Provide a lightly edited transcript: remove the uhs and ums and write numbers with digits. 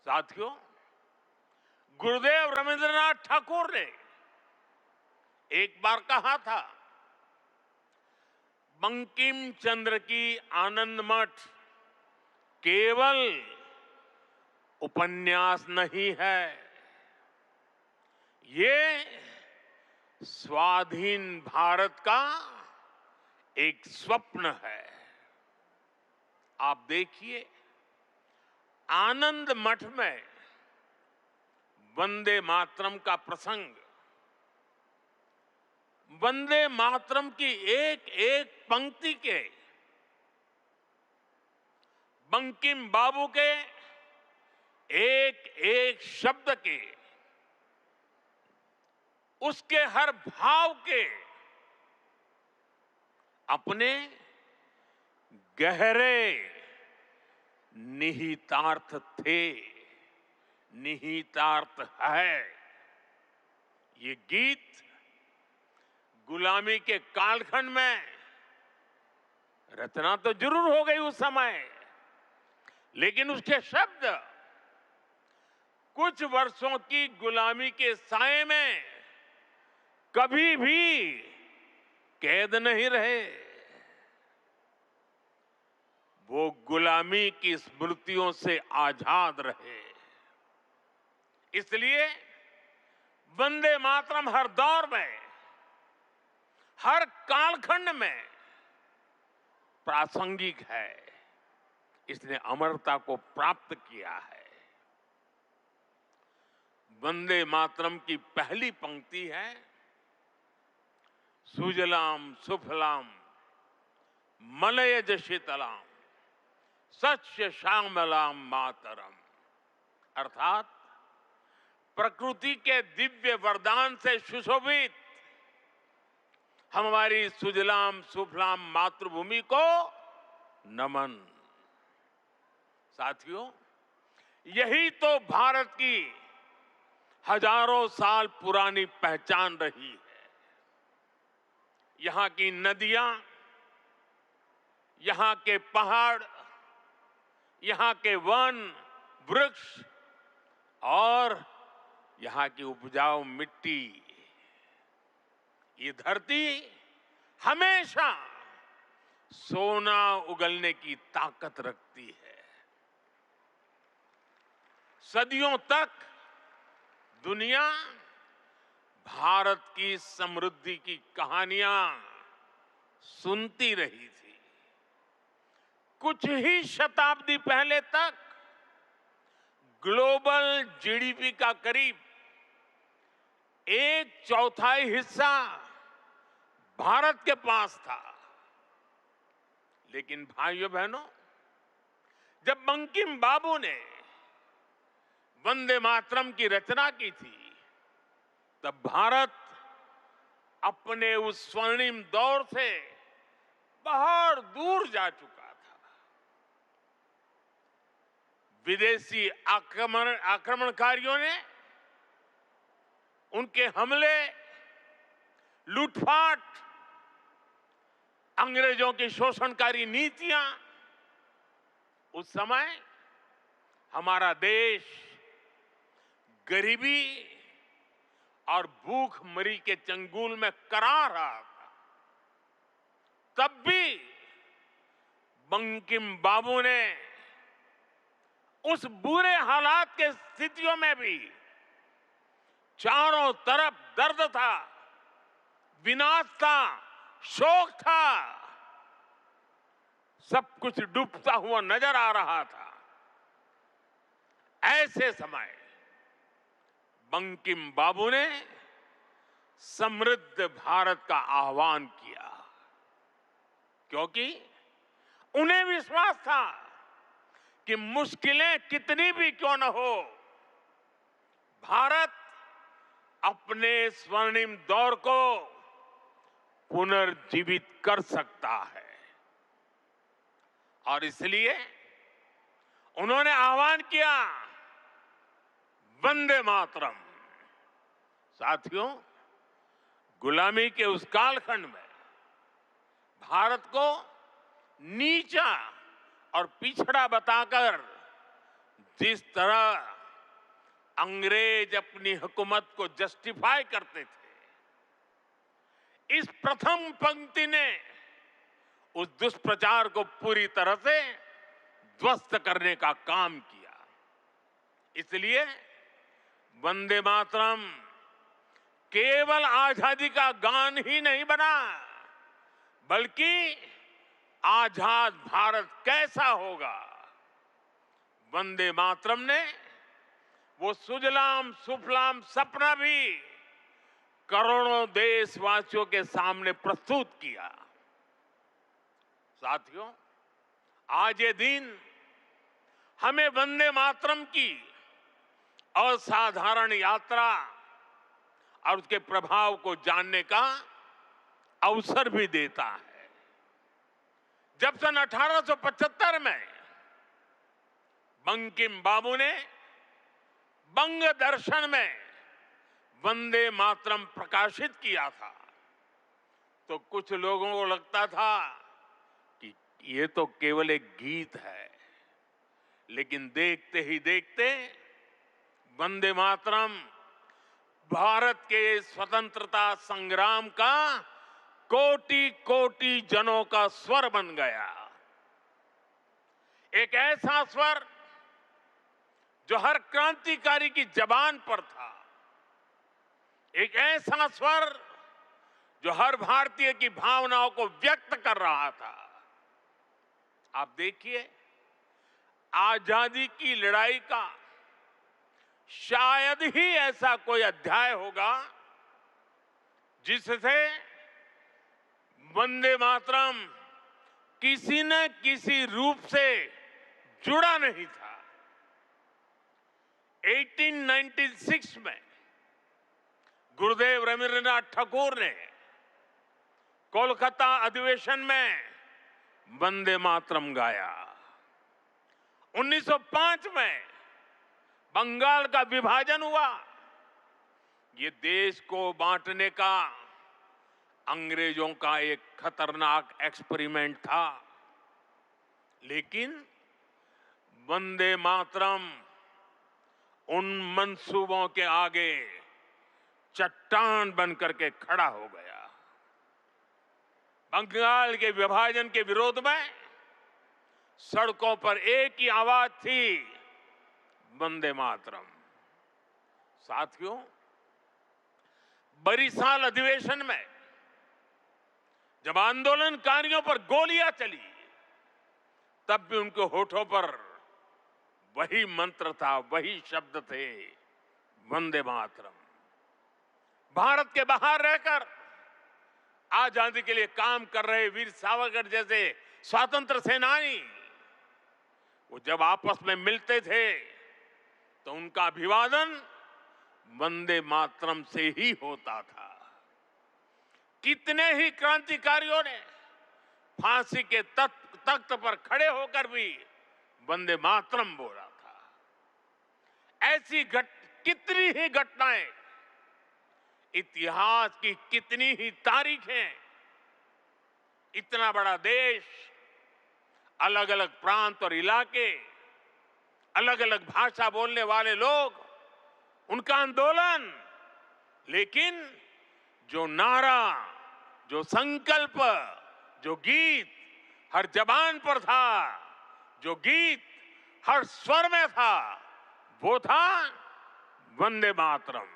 साथियों, गुरुदेव रविंद्रनाथ ठाकुर ने एक बार कहा था, बंकिम चंद्र की आनंद मठ केवल उपन्यास नहीं है, ये स्वाधीन भारत का एक स्वप्न है। आप देखिए, आनंद मठ में वंदे मातरम का प्रसंग, वंदे मातरम की एक एक पंक्ति के, बंकिम बाबू के एक एक शब्द के, उसके हर भाव के अपने गहरे निहितार्थ थे, निहितार्थ है। ये गीत गुलामी के कालखंड में रचना तो जरूर हो गई उस समय, लेकिन उसके शब्द कुछ वर्षों की गुलामी के साए में कभी भी कैद नहीं रहे। वो गुलामी की स्मृतियों से आजाद रहे। इसलिए वंदे मातरम हर दौर में, हर कालखंड में प्रासंगिक है। इसने अमरता को प्राप्त किया है। वंदे मातरम की पहली पंक्ति है, सुजलाम सुफलाम मलयज शीतलाम सस्य श्यामलाम मातरम। अर्थात प्रकृति के दिव्य वरदान से सुशोभित हमारी सुजलाम सुफलाम मातृभूमि को नमन। साथियों, यही तो भारत की हजारों साल पुरानी पहचान रही है। यहां की नदियां, यहां के पहाड़, यहां के वन वृक्ष और यहां की उपजाऊ मिट्टी, ये धरती हमेशा सोना उगलने की ताकत रखती है। सदियों तक दुनिया भारत की समृद्धि की कहानियां सुनती रही थी। कुछ ही शताब्दी पहले तक ग्लोबल जीडीपी का करीब 1/4 हिस्सा भारत के पास था। लेकिन भाइयों बहनों, जब बंकिम बाबू ने वंदे मातरम की रचना की थी, तब भारत अपने उस स्वर्णिम दौर से बहुत दूर जा चुका था। विदेशी आक्रमणकारियों ने उनके हमले, लूटपाट, अंग्रेजों की शोषणकारी नीतियां, उस समय हमारा देश गरीबी और भूखमरी के चंगुल में करा रहा था। तब भी बंकिम बाबू ने उस बुरे हालात के स्थितियों में भी, चारों तरफ दर्द था, विनाश था, शोक था, सब कुछ डूबता हुआ नजर आ रहा था। ऐसे समय बंकिम बाबू ने समृद्ध भारत का आह्वान किया, क्योंकि उन्हें विश्वास था कि मुश्किलें कितनी भी क्यों न हो, भारत अपने स्वर्णिम दौर को पुनर्जीवित कर सकता है। और इसलिए उन्होंने आह्वान किया, वंदे मातरम। साथियों, गुलामी के उस कालखंड में भारत को नीचा और पिछड़ा बताकर जिस तरह अंग्रेज अपनी हुकूमत को जस्टिफाई करते थे, इस प्रथम पंक्ति ने उस दुष्प्रचार को पूरी तरह से ध्वस्त करने का काम किया। इसलिए वंदे मातरम केवल आजादी का गान ही नहीं बना, बल्कि आजाद भारत कैसा होगा, वंदे मातरम ने वो सुजलाम सुफलाम सपना भी करोड़ों देशवासियों के सामने प्रस्तुत किया। साथियों, आज ये दिन हमें वंदे मातरम की असाधारण यात्रा और उसके प्रभाव को जानने का अवसर भी देता है। जब सन 1875 में बंकिम बाबू ने बंग दर्शन में वंदे मातरम प्रकाशित किया था, तो कुछ लोगों को लगता था कि ये तो केवल एक गीत है, लेकिन देखते ही देखते वंदे मातरम भारत के स्वतंत्रता संग्राम का कोटि कोटि जनों का स्वर बन गया। एक ऐसा स्वर जो हर क्रांतिकारी की जबान पर था, एक ऐसा स्वर जो हर भारतीय की भावनाओं को व्यक्त कर रहा था। आप देखिए, आजादी की लड़ाई का शायद ही ऐसा कोई अध्याय होगा जिससे वंदे मातरम किसी न किसी रूप से जुड़ा नहीं था। 1896 में गुरुदेव रवींद्रनाथ ठाकुर ने कोलकाता अधिवेशन में वंदे मातरम गाया। 1905 में बंगाल का विभाजन हुआ। ये देश को बांटने का अंग्रेजों का एक खतरनाक एक्सपेरिमेंट था, लेकिन वंदे मातरम उन मंसूबों के आगे चट्टान बनकर के खड़ा हो गया। बंगाल के विभाजन के विरोध में सड़कों पर एक ही आवाज थी, वंदे मातरम। साथियों, बरिसाल अधिवेशन में जब आंदोलनकारियों पर गोलियां चली, तब भी उनके होठों पर वही मंत्र था, वही शब्द थे, वंदे मातरम। भारत के बाहर रहकर आजादी के लिए काम कर रहे वीर सावरकर जैसे स्वतंत्र सेनानी, वो जब आपस में मिलते थे तो उनका अभिवादन वंदे मातरम से ही होता था। कितने ही क्रांतिकारियों ने फांसी के तख्त पर खड़े होकर भी वंदे मातरम बोला था। ऐसी कितनी ही घटनाएं, इतिहास की कितनी ही तारीखें, इतना बड़ा देश, अलग अलग प्रांत और इलाके, अलग अलग भाषा बोलने वाले लोग, उनका आंदोलन, लेकिन जो नारा, जो संकल्प, जो गीत हर जबान पर था, जो गीत हर स्वर में था, वो था वंदे मातरम।